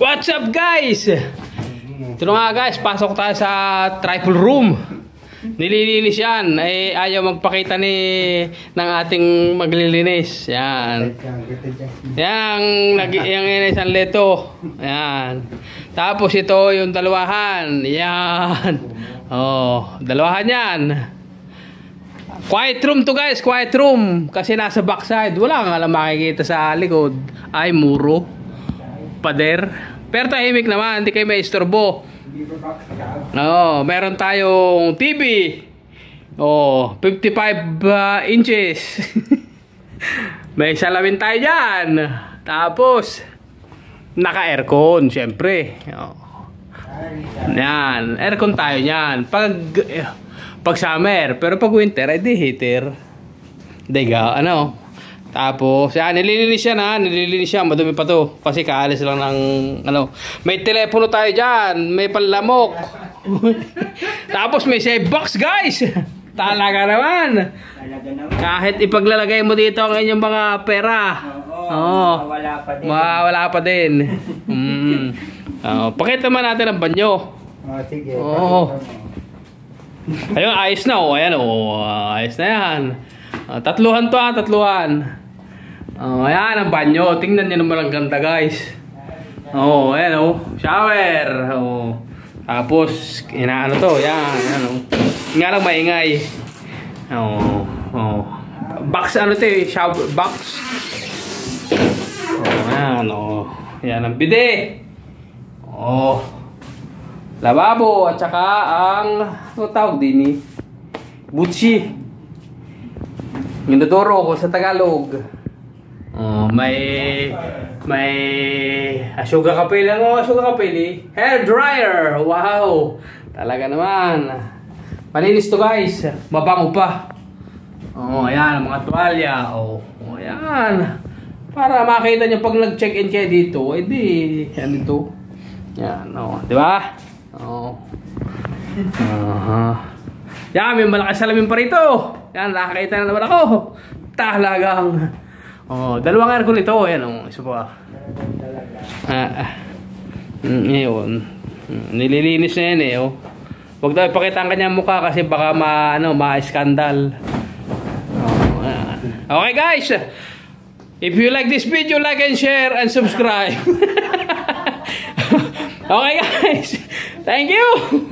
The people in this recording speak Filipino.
What's up guys? Ito nga guys, pasok tayo sa triple room. Nililinis yan. Eh, ayaw magpakita ng ating maglilinis. Yan. Yung isang leto. Yan. Tapos ito yung dalawahan. Yan. Oh, dalawahan yan. Quiet room to guys, quiet room. Kasi nasa backside. Wala kang alam makikita sa likod. Ay, muro. Pader. Pero tahimik naman, hindi kayo may istorbo. Oo, meron tayong TV. Oh, 55 inches. May salamin tayo dyan. Tapos naka-aircon, syempre. Oh. Yan, aircon tayo yan. Pag summer, pero pag winter, ay di heater. Diga, ano? Tapos, yan, nililinis siya, madumi pa to. Kasi kaalis lang ng, ano, may telepono tayo dyan, may panlamok. Tapos may save box, guys. Talaga naman. Kahit ipaglalagay mo dito ang inyong mga pera. Oo, mawawala pa din. Pakita man natin ang banyo. Sige. Oo. Ayun, ayos na, oh. Ayan, oh. Ayos na yan. Tatluhan to, tatluhan. Ayan ang banyo. Tingnan nyo naman ang ganda guys. Ayan shower. Tapos inaano to. Yan. Nga lang maingay. Box ano to eh. Shower box. Ayan yan ang bide. Lababo at saka ang tawag din eh. Butsi. Inodoro ko sa Tagalog. May asuga kapil. Ano asuga kapil? Hair dryer. Wow. Talaga naman. Malinis to guys. Mabango pa. Ayan ang mga tuwalya. Ayan. Para makita nyo pag nag-check-in kayo dito, edi yan ito. Yan, di ba? Yan, may malakas salamin pa rito. Yan, nakakita na naman ako. Talagang. Dalawang aircon ito. Yan, isa pa. Ngayon. Nililinis na yan eh. Huwag daw ipakita ang kanyang mukha kasi baka ma-skandal. Okay guys. If you like this video, like and share and subscribe. Okay guys. Thank you.